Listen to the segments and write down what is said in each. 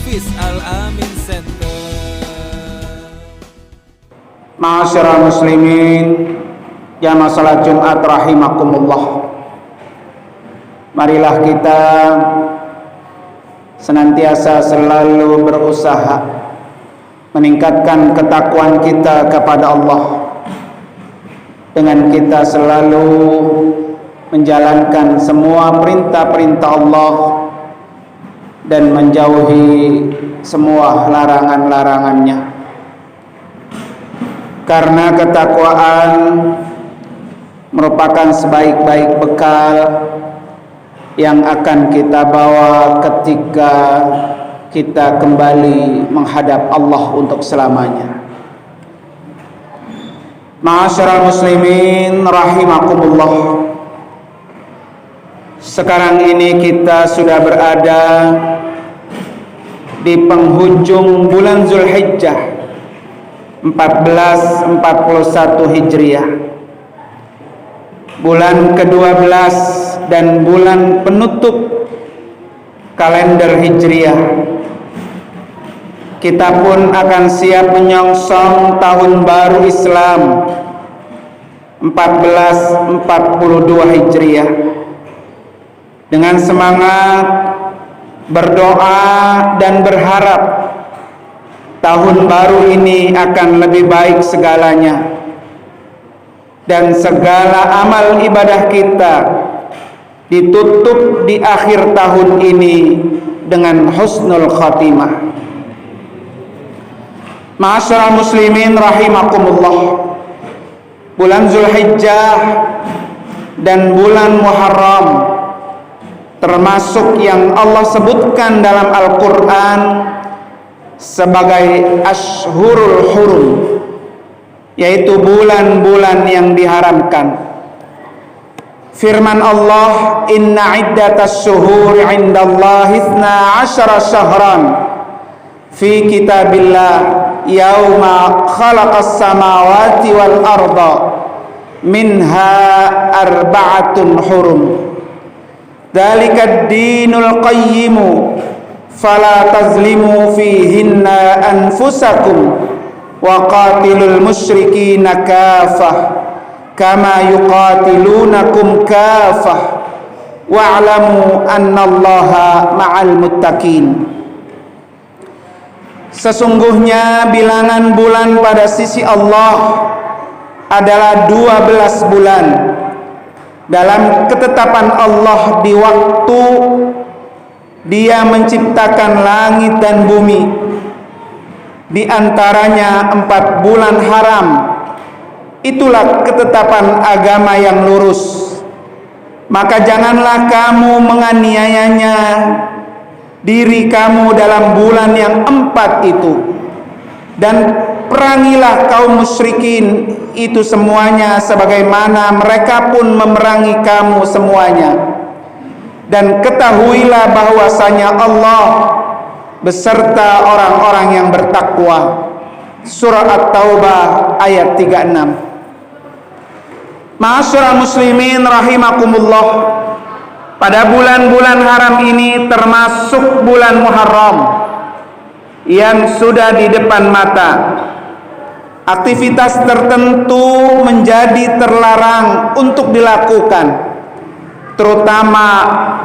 Hafiz Al-Amin Center. Ma'asyiral muslimin, jamaah salat Jumat rahimakumullah. Marilah kita senantiasa selalu berusaha meningkatkan ketakwaan kita kepada Allah dengan kita selalu menjalankan semua perintah-perintah Allah dan menjauhi semua larangan-larangannya. Karena ketakwaan merupakan sebaik-baik bekal yang akan kita bawa ketika kita kembali menghadap Allah untuk selamanya. Ma'asyiral muslimin rahimakumullah. Sekarang ini kita sudah berada di penghujung bulan Zulhijjah 1441 Hijriah, bulan ke-12 dan bulan penutup kalender Hijriah. Kita pun akan siap menyongsong tahun baru Islam 1442 Hijriah dengan semangat berdoa dan berharap tahun baru ini akan lebih baik segalanya dan segala amal ibadah kita ditutup di akhir tahun ini dengan husnul khatimah. Ma'asyiral muslimin rahimakumullah, bulan Zulhijjah dan bulan Muharram termasuk yang Allah sebutkan dalam Al-Quran sebagai Ashhurul Hurum, yaitu bulan-bulan yang diharamkan. Firman Allah, inna iddatas syuhuri indallahi 12 syahran fi kitabillah yauma khalaqas samawati wal arda minha arba'atun hurum dzalikad dinul qayyimu fala tazlimu fihinna anfusakum wa qatilul musyrikina kafah kama yuqatilunakum kafah wa'lamu annallaha ma'al muttaqin. Sesungguhnya bilangan bulan pada sisi Allah adalah 12 bulan dalam ketetapan Allah di waktu Dia menciptakan langit dan bumi. Di antaranya 4 bulan haram. Itulah ketetapan agama yang lurus. Maka janganlah kamu menganiayanya diri kamu dalam bulan yang 4 itu. Dan perangilah kaum musyrikin itu semuanya sebagaimana mereka pun memerangi kamu semuanya. Dan ketahuilah bahwasanya Allah beserta orang-orang yang bertakwa. Surah At-Taubah ayat 36. Ma'asyiral muslimin rahimakumullah, pada bulan-bulan haram ini termasuk bulan Muharram yang sudah di depan mata. Aktivitas tertentu menjadi terlarang untuk dilakukan, terutama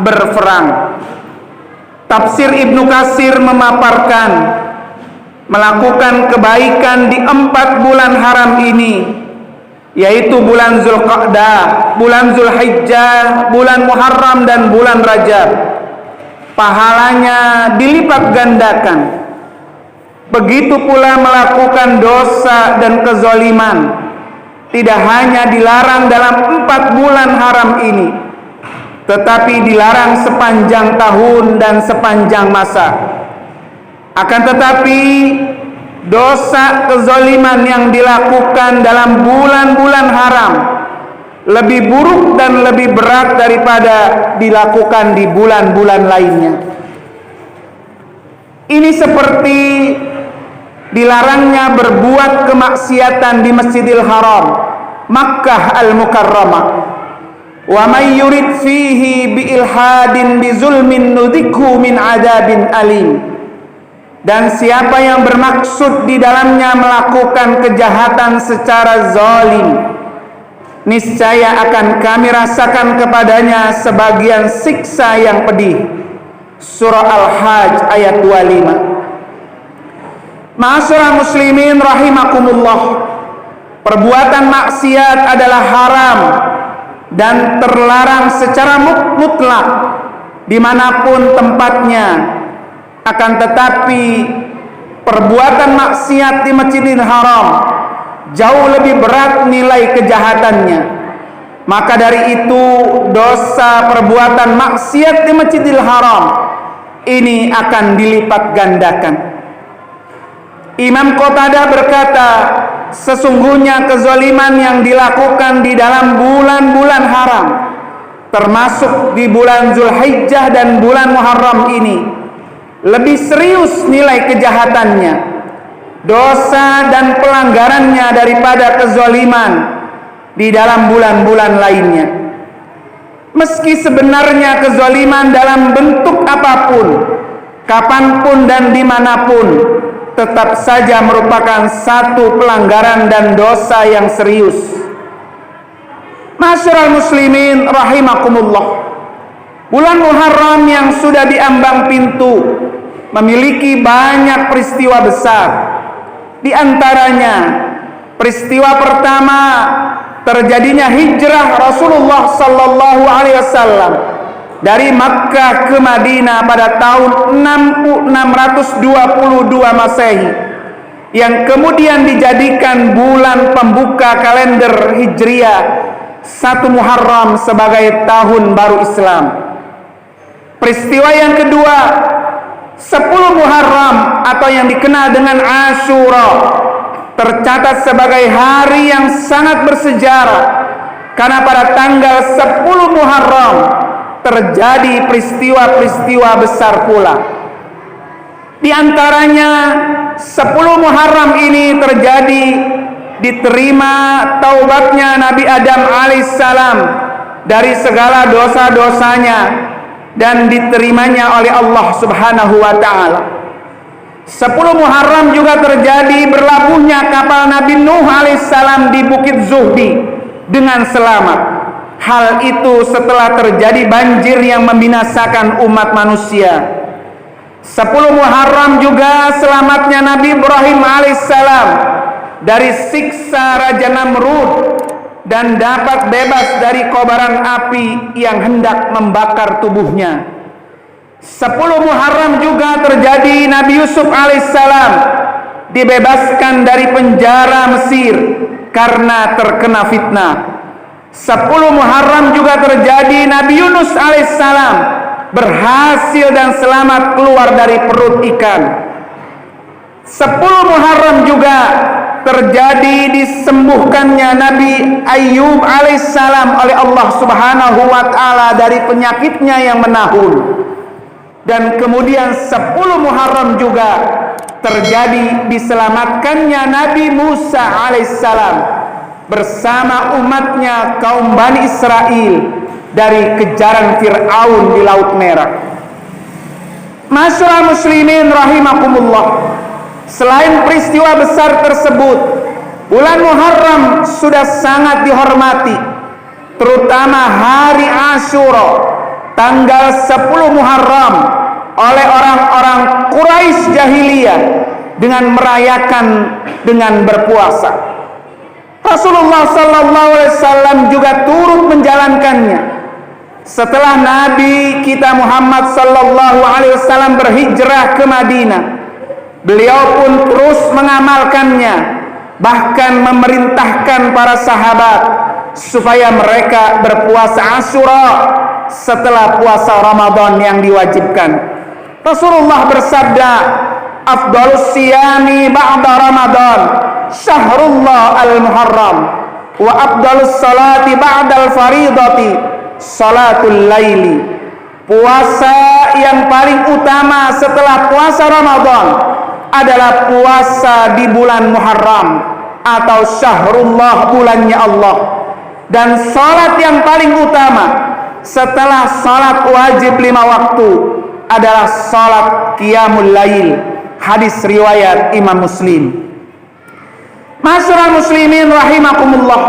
berperang. Tafsir Ibnu Katsir memaparkan melakukan kebaikan di 4 bulan haram ini, yaitu bulan Zulqa'dah, bulan Zulhijjah, bulan Muharram dan bulan Rajab, pahalanya dilipat gandakan. Begitu pula melakukan dosa dan kezaliman tidak hanya dilarang dalam 4 bulan haram ini, tetapi dilarang sepanjang tahun dan sepanjang masa. Akan tetapi dosa kezaliman yang dilakukan dalam bulan-bulan haram lebih buruk dan lebih berat daripada dilakukan di bulan-bulan lainnya. Ini seperti dilarangnya berbuat kemaksiatan di Masjidil Haram, Makkah Al-Mukarramah. Wa may yurid fihi bi ilhadin bi zulmin nudhikhu min adabin alim. Dan siapa yang bermaksud di dalamnya melakukan kejahatan secara zalim, niscaya akan kami rasakan kepadanya sebagian siksa yang pedih. Surah Al-Hajj ayat 25. Ma'asyiral muslimin rahimakumullah, perbuatan maksiat adalah haram dan terlarang secara mutlak dimanapun tempatnya. Akan tetapi perbuatan maksiat di Masjidil Haram jauh lebih berat nilai kejahatannya. Maka dari itu dosa perbuatan maksiat di Masjidil Haram ini akan dilipat gandakan. Imam Qatadah berkata, sesungguhnya kezaliman yang dilakukan di dalam bulan-bulan haram, termasuk di bulan Zulhijjah dan bulan Muharram ini, lebih serius nilai kejahatannya, dosa dan pelanggarannya daripada kezaliman di dalam bulan-bulan lainnya. Meski sebenarnya kezaliman dalam bentuk apapun, kapanpun dan dimanapun, tetap saja merupakan satu pelanggaran dan dosa yang serius. Ma'asyiral muslimin rahimakumullah, bulan Muharram yang sudah diambang pintu memiliki banyak peristiwa besar. Di antaranya, peristiwa pertama terjadinya hijrah Rasulullah sallallahu alaihi wasallam dari Makkah ke Madinah pada tahun 622 Masehi, yang kemudian dijadikan bulan pembuka kalender Hijriah 1 Muharram sebagai tahun baru Islam. Peristiwa yang kedua, 10 Muharram atau yang dikenal dengan Ashura, tercatat sebagai hari yang sangat bersejarah karena pada tanggal 10 Muharram terjadi peristiwa-peristiwa besar pula. Di antaranya 10 Muharram ini terjadi diterima taubatnya Nabi Adam alaihissalam dari segala dosa-dosanya dan diterimanya oleh Allah Subhanahu wa taala. 10 Muharram juga terjadi berlabuhnya kapal Nabi Nuh alaihissalam di Bukit Zuhdi dengan selamat. Hal itu setelah terjadi banjir yang membinasakan umat manusia. 10 Muharram juga selamatnya Nabi Ibrahim alaihissalam dari siksa Raja Namrud dan dapat bebas dari kobaran api yang hendak membakar tubuhnya. 10 Muharram juga terjadi Nabi Yusuf alaihissalam dibebaskan dari penjara Mesir karena terkena fitnah. 10 Muharram juga terjadi Nabi Yunus alaihissalam berhasil dan selamat keluar dari perut ikan. 10 Muharram juga terjadi disembuhkannya Nabi Ayyub alaihissalam oleh Allah Subhanahu wa taala dari penyakitnya yang menahun. Dan kemudian 10 Muharram juga terjadi diselamatkannya Nabi Musa alaihissalam bersama umatnya kaum Bani Israel dari kejaran Fir'aun di Laut Merah. Ma'asyiral muslimin rahimakumullah, selain peristiwa besar tersebut, bulan Muharram sudah sangat dihormati, terutama hari Ashura, tanggal 10 Muharram, oleh orang-orang Quraisy jahiliyah dengan merayakan dengan berpuasa. Rasulullah sallallahu alaihi wasallam juga turut menjalankannya. Setelah Nabi kita Muhammad sallallahu alaihi wasallam berhijrah ke Madinah, beliau pun terus mengamalkannya, bahkan memerintahkan para sahabat supaya mereka berpuasa Ashura setelah puasa Ramadan yang diwajibkan. Rasulullah bersabda, "Afdhalus siyami ba'da Ramadan syahrullah al-Muharram wa afdhalus salati ba'dal faridati salatul laili." Puasa yang paling utama setelah puasa Ramadan adalah puasa di bulan Muharram atau syahrullah, bulannya Allah. Dan salat yang paling utama setelah salat wajib 5 waktu adalah salat qiyamul lail, Hadis riwayat Imam Muslim. Masyarul muslimin rahimakumullah,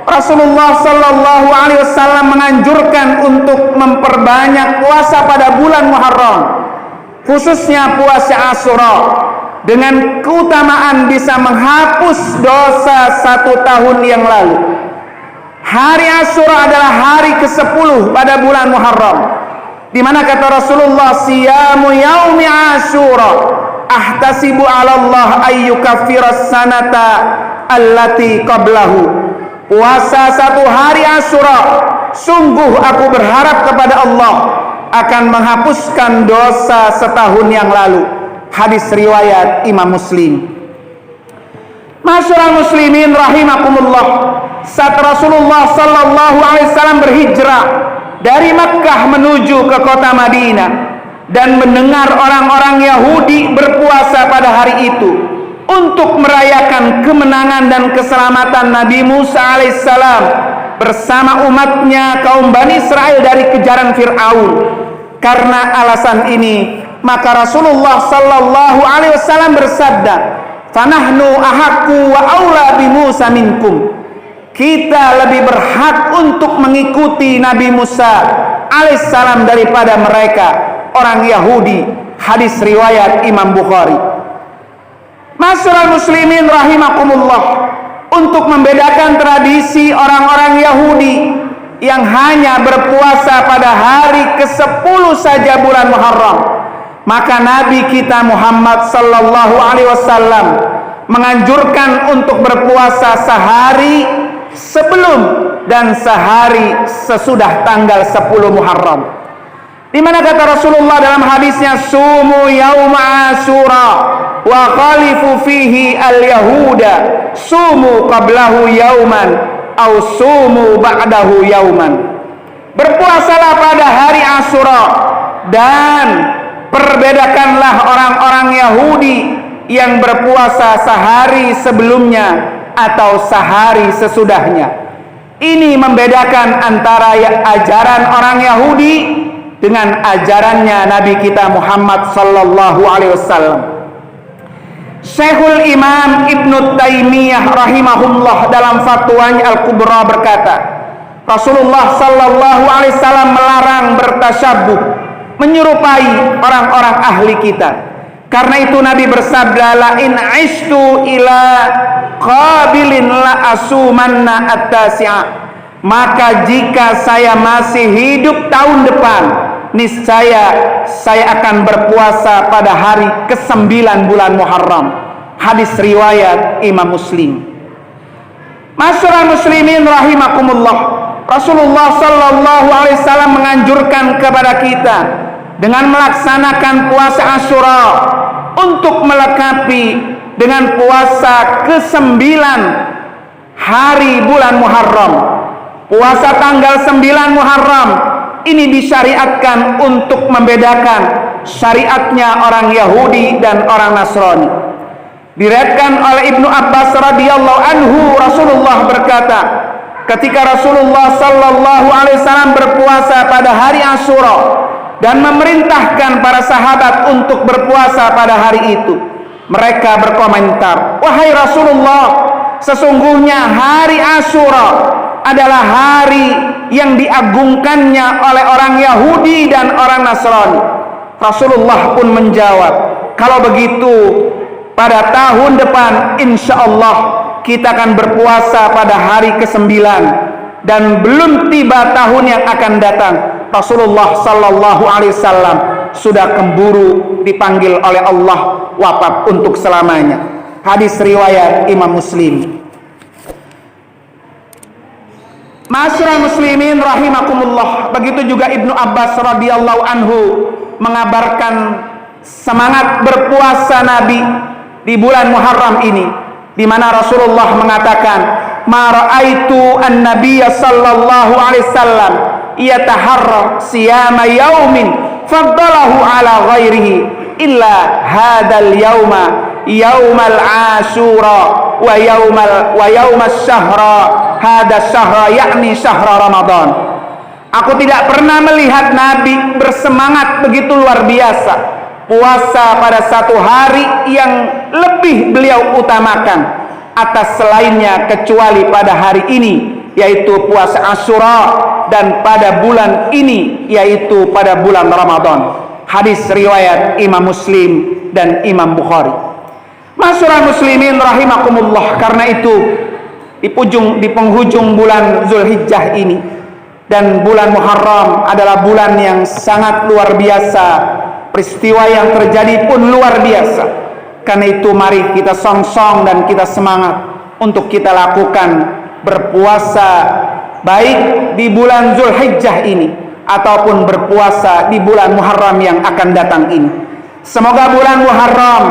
Rasulullah sallallahu alaihi wasallam menganjurkan untuk memperbanyak puasa pada bulan Muharram, khususnya puasa Asyura, dengan keutamaan bisa menghapus dosa 1 tahun yang lalu. Hari Asyura adalah hari ke-10 pada bulan Muharram, di mana kata Rasulullah, siyamu yaumi Asyura ahtasibu 'ala Allah ayyukaffiras sanata allati qablahu. Puasa 1 hari Asyura, sungguh aku berharap kepada Allah akan menghapuskan dosa setahun yang lalu. Hadis riwayat Imam Muslim. Masyarul muslimin rahimakumullah, saat Rasulullah sallallahu alaihi wasallam berhijrah dari Makkah menuju ke kota Madinah dan mendengar orang-orang Yahudi berpuasa pada hari itu untuk merayakan kemenangan dan keselamatan Nabi Musa alaihissalam bersama umatnya kaum Bani Israel dari kejaran Fir'aun. Karena alasan ini, maka Rasulullah sallallahu alaihi wasallam bersabda, "Fanahnu ahaqqu wa aula bi Musa minkum." Kita lebih berhak untuk mengikuti Nabi Musa alaihissalam daripada mereka, orang Yahudi. Hadis riwayat Imam Bukhari. Masyarul muslimin rahimakumullah, untuk membedakan tradisi orang-orang Yahudi yang hanya berpuasa pada hari ke-10 saja bulan Muharram, maka Nabi kita Muhammad sallallahu alaihi wasallam menganjurkan untuk berpuasa sehari sebelum dan sehari sesudah tanggal 10 Muharram, di mana kata Rasulullah dalam hadisnya, sumu yauma Asyura wa khalifu fihi al-yahuda sumu qablahu yauman au sumu ba'dahu yauman. Berpuasalah pada hari Asyura dan perbedakanlah orang-orang Yahudi yang berpuasa sehari sebelumnya atau sehari sesudahnya. Ini membedakan antara ajaran orang Yahudi dengan ajarannya Nabi kita Muhammad sallallahu alaihi wasallam. Syekhul Imam Ibnu Taimiyah rahimahullah dalam fatwanya Al-Kubra berkata, Rasulullah sallallahu alaihi wasallam melarang bertasyabbuh, menyerupai orang-orang ahli kita. Karena itu Nabi bersabda, la in ishtu ila qabilin la asumanna at-tasi'a. Maka jika saya masih hidup tahun depan, niscaya saya akan berpuasa pada hari ke-9 bulan Muharram. Hadis riwayat Imam Muslim. Masyarul muslimin rahimakumullah, Rasulullah sallallahu alaihi wasallam menganjurkan kepada kita dengan melaksanakan puasa Asyura untuk melengkapi dengan puasa ke-9 hari bulan Muharram. Puasa tanggal 9 Muharram ini disyariatkan untuk membedakan syariatnya orang Yahudi dan orang Nasrani. Diriwayatkan oleh Ibnu Abbas radhiyallahu anhu, Rasulullah berkata, ketika Rasulullah sallallahu alaihi wasallam berpuasa pada hari Asyura dan memerintahkan para sahabat untuk berpuasa pada hari itu, mereka berkomentar, wahai Rasulullah, sesungguhnya hari Asyura adalah hari yang diagungkannya oleh orang Yahudi dan orang Nasrani. Rasulullah pun menjawab, kalau begitu pada tahun depan insya Allah kita akan berpuasa pada hari ke-9 dan belum tiba tahun yang akan datang, Rasulullah sallallahu alaihi wasallam sudah keburu dipanggil oleh Allah wafat untuk selamanya. Hadis riwayat Imam Muslim. Masyarul muslimin rahimakumullah, begitu juga Ibnu Abbas radhiyallahu anhu mengabarkan semangat berpuasa Nabi di bulan Muharram ini, di mana Rasulullah mengatakan, ma ra'aitu an-nabiy sallallahu alaihi wasallam yataharra siyama yaumin faddalahu ala ghairihi illa hadal yauma yaumal Asyura wa yaumas syahra hada syahra yakni syahra Ramadan. Aku tidak pernah melihat Nabi bersemangat begitu luar biasa puasa pada satu hari yang lebih beliau utamakan atas selainnya kecuali pada hari ini, yaitu puasa Asyura, dan pada bulan ini, yaitu pada bulan Ramadan. Hadis riwayat Imam Muslim dan Imam Bukhari. Masyarakat muslimin rahimakumullah, karena itu di penghujung bulan Zulhijjah ini, dan bulan Muharram adalah bulan yang sangat luar biasa, peristiwa yang terjadi pun luar biasa. Karena itu mari kita song-song dan kita semangat untuk kita lakukan berpuasa baik di bulan Zulhijjah ini ataupun berpuasa di bulan Muharram yang akan datang ini. Semoga bulan Muharram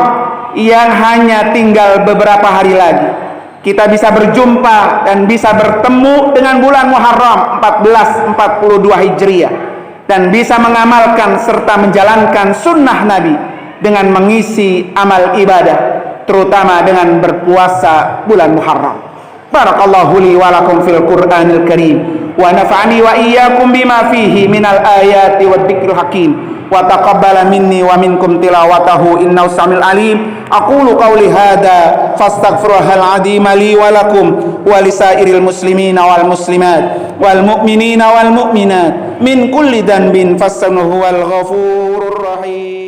yang hanya tinggal beberapa hari lagi, kita bisa berjumpa dan bisa bertemu dengan bulan Muharram 1442 Hijriah, dan bisa mengamalkan serta menjalankan sunnah Nabi dengan mengisi amal ibadah, terutama dengan berpuasa bulan Muharram. Barakallahu li wa lakum fil Qur'anil Karim, wa nafa'ani wa iyyakum bima fihi minal ayati wad dzikril hakim, wa taqabbala minni wa minkum tilawatahu innahu samil alim. Aqulu qawli hadza fastaghfirullahal azim li wa lakum wa lisairil muslimina wal muslimat wal mu'minina wal mu'minat min kulli dhanbin fastaghfiruhu wal ghafurur rahim.